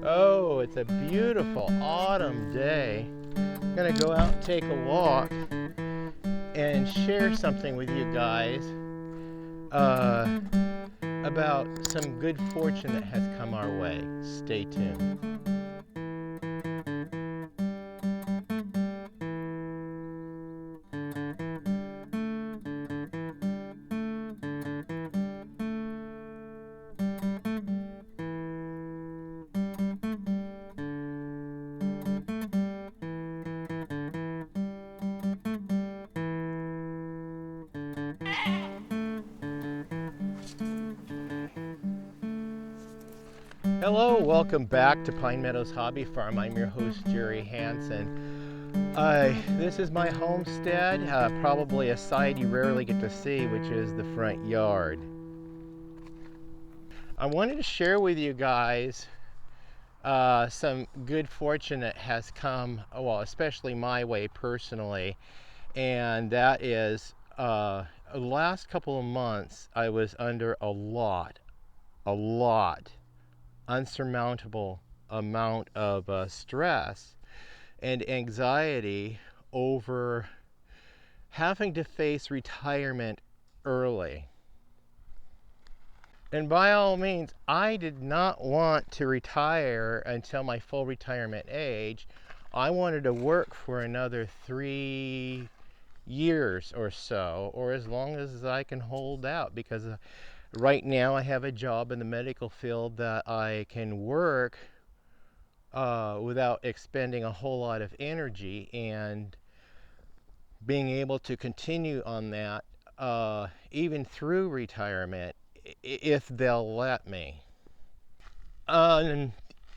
Oh, it's a beautiful autumn day. I'm gonna go out and take a walk and share something with you guys uh, about some good fortune that has come our way. Stay tuned. Hello, welcome back to Pine Meadows Hobby Farm. I'm your host, Jerry Hanson. This is my homestead, probably a side you rarely get to see, which is the front yard. I wanted to share with you guys some good fortune that has come, well, especially my way personally, and that is the last couple of months I was under a lot, unsurmountable amount of stress and anxiety over having to face retirement early. And by all means, I did not want to retire until my full retirement age. I wanted to work for another 3 years or so, or as long as I can hold out, because right now I have a job in the medical field that I can work without expending a whole lot of energy, and being able to continue on that even through retirement if they'll let me. And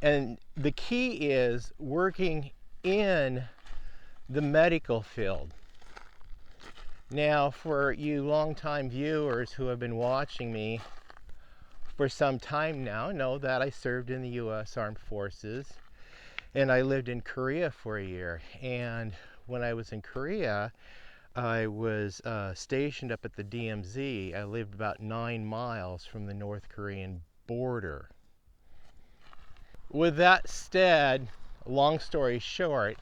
the key is working in the medical field. Now, for you longtime viewers who have been watching me for some time now, know that I served in the U.S. Armed Forces, and I lived in Korea for a year. And when I was in Korea, I was stationed up at the DMZ. I lived about 9 miles from the North Korean border. With that said, long story short,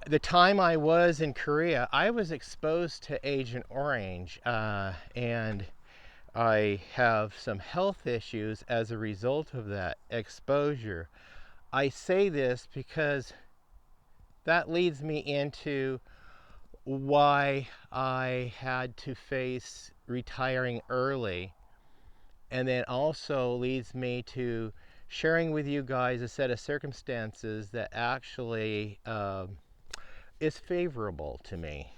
the time I was in Korea, I was exposed to Agent Orange, and I have some health issues as a result of that exposure. I say this because that leads me into why I had to face retiring early, and then also leads me to sharing with you guys a set of circumstances that actually is favorable to me.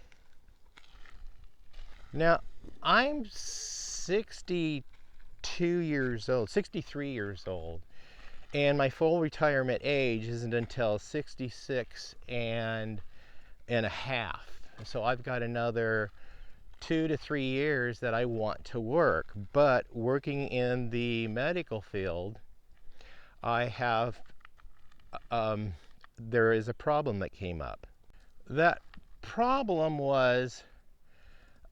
Now, I'm 62 years old, 63 years old, and my full retirement age isn't until 66 and a half. So I've got another 2 to 3 years that I want to work. But working in the medical field, I have, there is a problem that came up. That problem was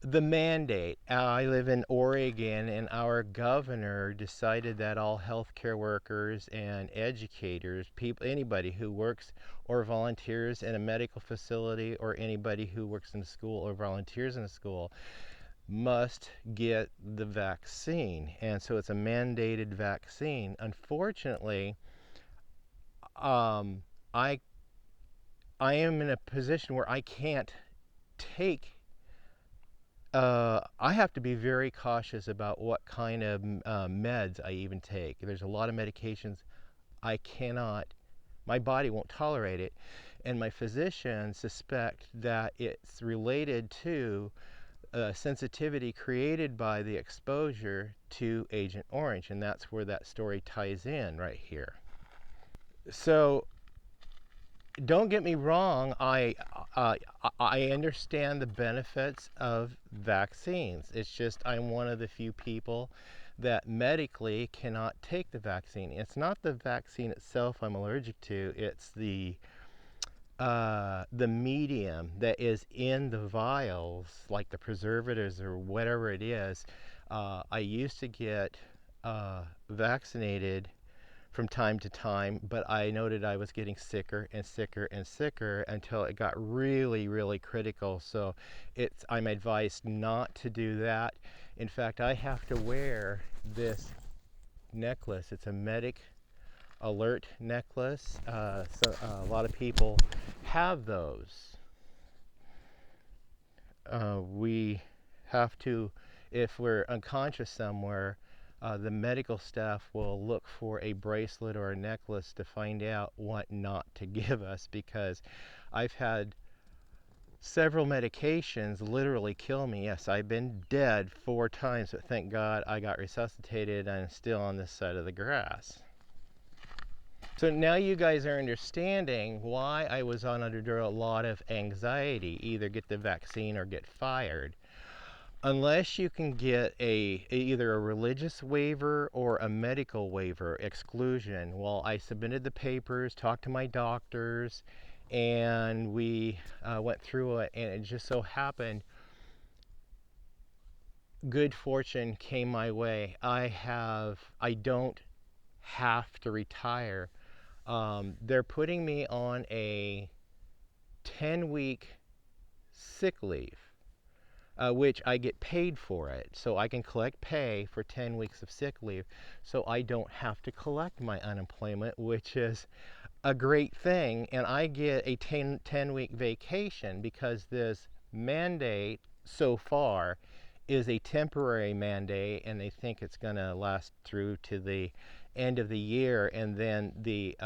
the mandate. I live in Oregon, and our governor decided that all healthcare workers and educators, people, anybody who works or volunteers in a medical facility, or anybody who works in a school or volunteers in a school, must get the vaccine. And so it's a mandated vaccine. Unfortunately, I am in a position where I can't take I have to be very cautious about what kind of meds I even take. There's a lot of medications I cannot, my body won't tolerate it, and my physicians suspect that it's related to sensitivity created by the exposure to Agent Orange, and that's where that story ties in right here. So don't get me wrong, I understand the benefits of vaccines. It's just I'm one of the few people that medically cannot take the vaccine. It's not the vaccine itself I'm allergic to, it's the medium that is in the vials, like the preservatives or whatever it is. I used to get vaccinated from time to time, but I noted I was getting sicker and sicker and sicker until it got really, really critical. So I'm advised not to do that. In fact, I have to wear this necklace. It's a medic alert necklace. A lot of people have those. We have to, if we're unconscious somewhere, the medical staff will look for a bracelet or a necklace to find out what not to give us, because I've had several medications literally kill me. Yes, I've been dead 4 times, but thank God I got resuscitated and I'm still on this side of the grass. So now you guys are understanding why I was under a lot of anxiety, either get the vaccine or get fired. Unless you can get either a religious waiver or a medical waiver exclusion. Well, I submitted the papers, talked to my doctors, and we went through it, and it just so happened good fortune came my way. I don't have to retire. They're putting me on a 10-week sick leave. Which I get paid for it. So I can collect pay for 10 weeks of sick leave, so I don't have to collect my unemployment, which is a great thing. And I get a 10-week vacation, because this mandate so far is a temporary mandate, and they think it's going to last through to the end of the year, and then the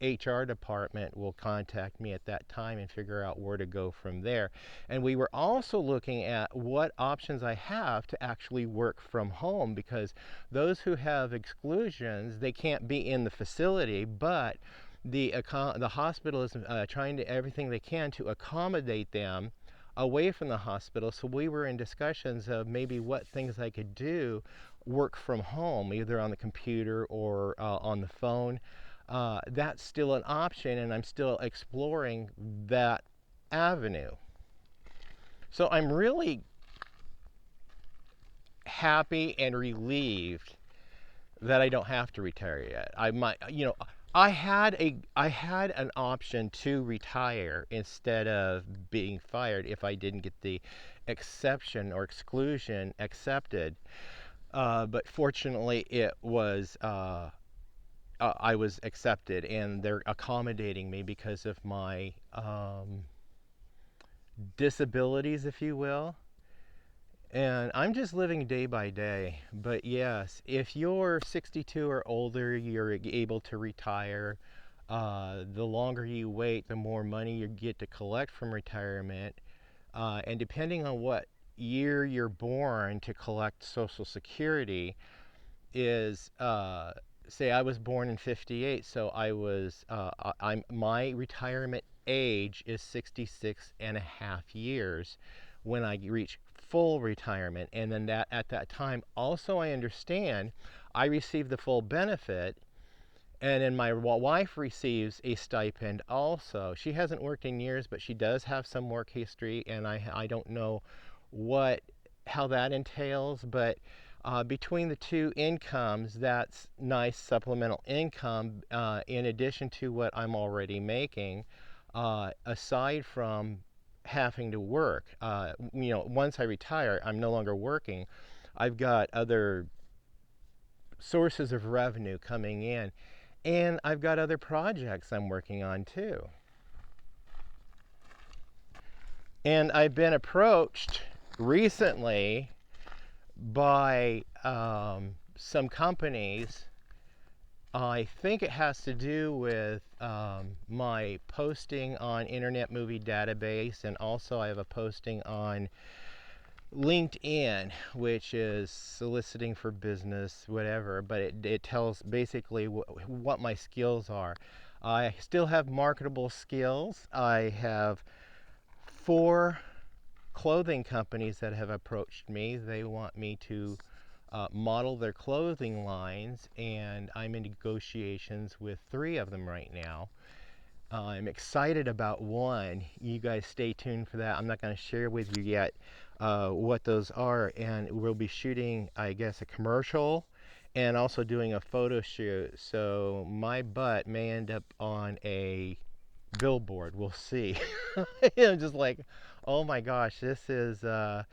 HR department will contact me at that time and figure out where to go from there. And we were also looking at what options I have to actually work from home, because those who have exclusions, they can't be in the facility, but the hospital is trying to everything they can to accommodate them away from the hospital. So we were in discussions of maybe what things I could do work from home, either on the computer or on the phone. That's still an option, and I'm still exploring that avenue. So I'm really happy and relieved that I don't have to retire yet. I had an option to retire instead of being fired if I didn't get the exception or exclusion accepted. But fortunately, I was accepted, and they're accommodating me because of my disabilities, if you will. And I'm just living day by day. But yes, if you're 62 or older, you're able to retire. The longer you wait, the more money you get to collect from retirement. And depending on what year you're born, to collect Social Security is, say I was born in 58, so my retirement age is 66 and a half years when I reach full retirement. And then at that time, also I understand I receive the full benefit, and then my wife receives a stipend also. She hasn't worked in years, but she does have some work history, and I don't know how that entails, but between the two incomes, that's nice supplemental income in addition to what I'm already making, aside from having to work. Once I retire, I'm no longer working. I've got other sources of revenue coming in, and I've got other projects I'm working on too. And I've been approached recently by some companies. I think it has to do with my posting on Internet Movie Database, and also I have a posting on LinkedIn, which is soliciting for business, whatever, but it tells basically what my skills are. I still have marketable skills. I have 4 clothing companies that have approached me. They want me to model their clothing lines, and I'm in negotiations with 3 of them right now. I'm excited about one. You guys stay tuned for that. I'm not going to share with you yet what those are, and we'll be shooting, I guess, a commercial and also doing a photo shoot. So my butt may end up on a billboard. We'll see. I'm just like, oh my gosh, this is a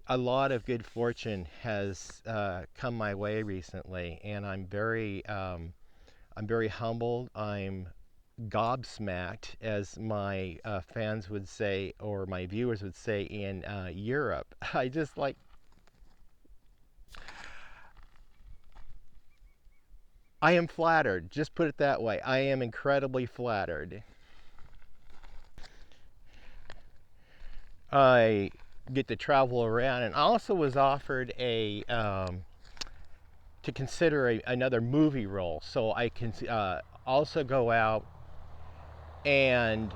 lot of good fortune has come my way recently, and I'm very humbled. I'm gobsmacked, as my fans would say, or my viewers would say in Europe. I just like, I am flattered. Just put it that way. I am incredibly flattered. I get to travel around, and also was offered a to consider another movie role, so I can also go out and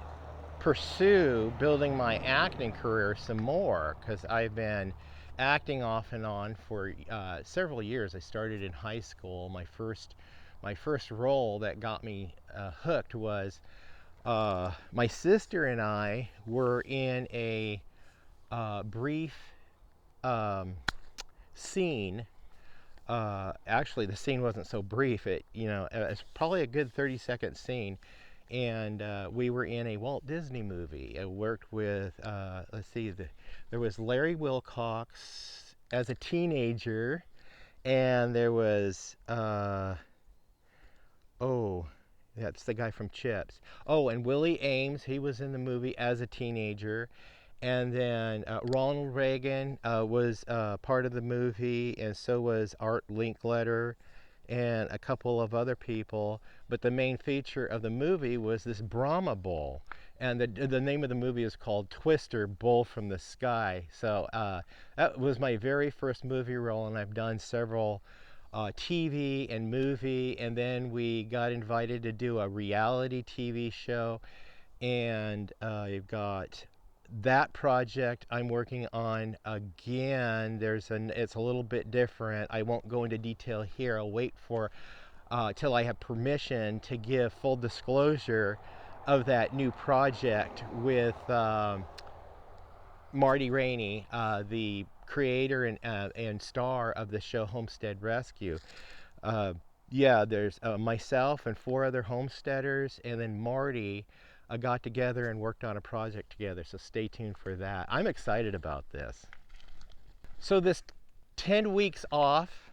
pursue building my acting career some more, because I've been acting off and on for several years. I started in high school. My first role that got me hooked was my sister and I were in a brief scene. Actually, the scene wasn't so brief. It's probably a good 30-second scene, and we were in a Walt Disney movie. I worked with, let's see, there was Larry Wilcox as a teenager, and there was, oh, that's the guy from Chips. Oh, and Willie Ames, he was in the movie as a teenager. And then Ronald Reagan was part of the movie, and so was Art Linkletter and a couple of other people. But the main feature of the movie was this Brahma bull. And the name of the movie is called Twister, Bull from the Sky. So that was my very first movie role, and I've done several TV and movie. And then we got invited to do a reality TV show. And you've got that project I'm working on again. It's a little bit different. I won't go into detail here. I'll wait for till I have permission to give full disclosure of that new project with Marty Rainey, the creator and star of the show Homestead Rescue. Yeah, there's myself and 4 other homesteaders, and then Marty got together and worked on a project together, so stay tuned for that. I'm excited about this. So this 10 weeks off,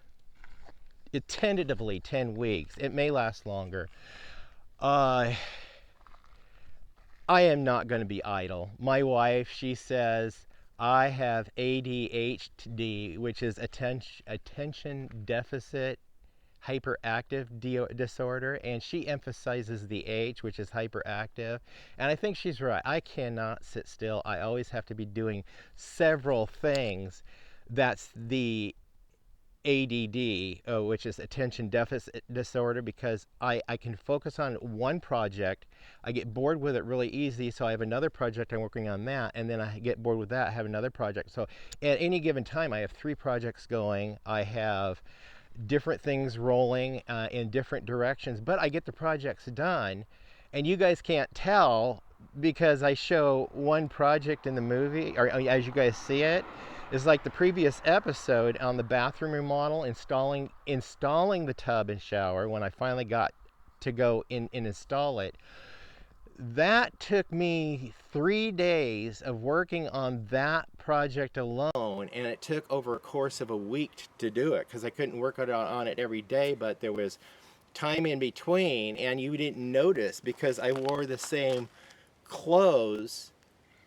tentatively 10 weeks, it may last longer. I am not going to be idle. My wife, she says I have ADHD, which is attention deficit hyperactive disorder, and she emphasizes the H, which is hyperactive, and I think she's right. I cannot sit still. I always have to be doing several things. That's the ADD, which is attention deficit disorder, because I can focus on one project. I get bored with it really easy, so I have another project I'm working on that, and then I get bored with that, I have another project. So at any given time, I have 3 projects going. I have different things rolling in different directions, but I get the projects done. And you guys can't tell because I show one project in the movie, or as you guys see it, is like the previous episode on the bathroom remodel, installing the tub and shower. When I finally got to go in and install it, that took me 3 days of working on that project alone, and it took over a course of a week to do it, because I couldn't work on it every day, but there was time in between, and you didn't notice because I wore the same clothes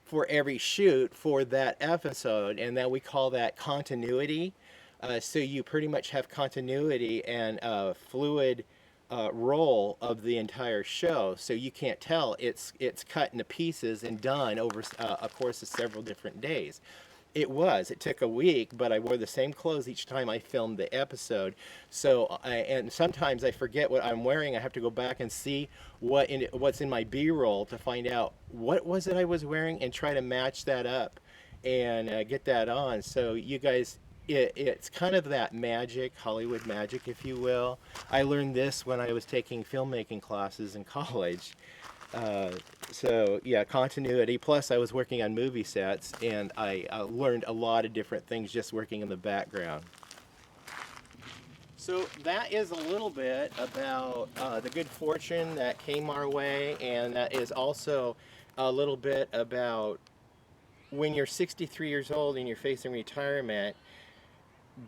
for every shoot for that episode, and then we call that continuity. So you pretty much have continuity and fluid roll of the entire show, so you can't tell it's cut into pieces and done over a course of several different days. It took a week, but I wore the same clothes each time I filmed the episode. So and sometimes I forget what I'm wearing. I have to go back and see what's in my B-roll to find out what was it I was wearing, and try to match that up and get that on. So you guys, it's kind of that magic, Hollywood magic, if you will. I learned this when I was taking filmmaking classes in college. So yeah, continuity. Plus, I was working on movie sets, and I learned a lot of different things just working in the background. So that is a little bit about the good fortune that came our way, and that is also a little bit about when you're 63 years old and you're facing retirement,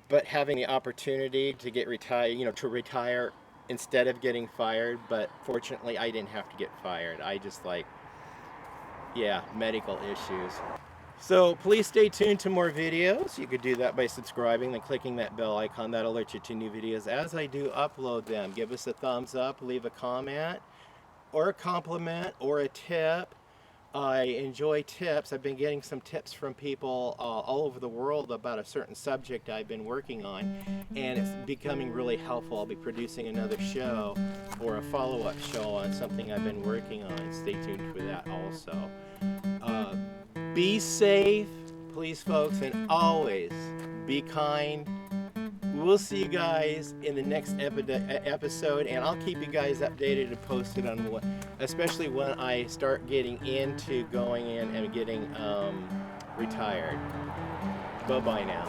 but having the opportunity to get retired, to retire instead of getting fired. But fortunately, I didn't have to get fired. I just yeah, medical issues. So please stay tuned to more videos. You could do that by subscribing and clicking that bell icon. That'll alert you to new videos as I do upload them. Give us a thumbs up, leave a comment, or a compliment, or a tip. I enjoy tips. I've been getting some tips from people all over the world about a certain subject I've been working on, and it's becoming really helpful. I'll be producing another show or a follow-up show on something I've been working on. Stay tuned for that also. Be safe, please, folks, and always be kind. We'll see you guys in the next episode, and I'll keep you guys updated and posted on what, especially when I start getting into going in and getting retired. Bye-bye now.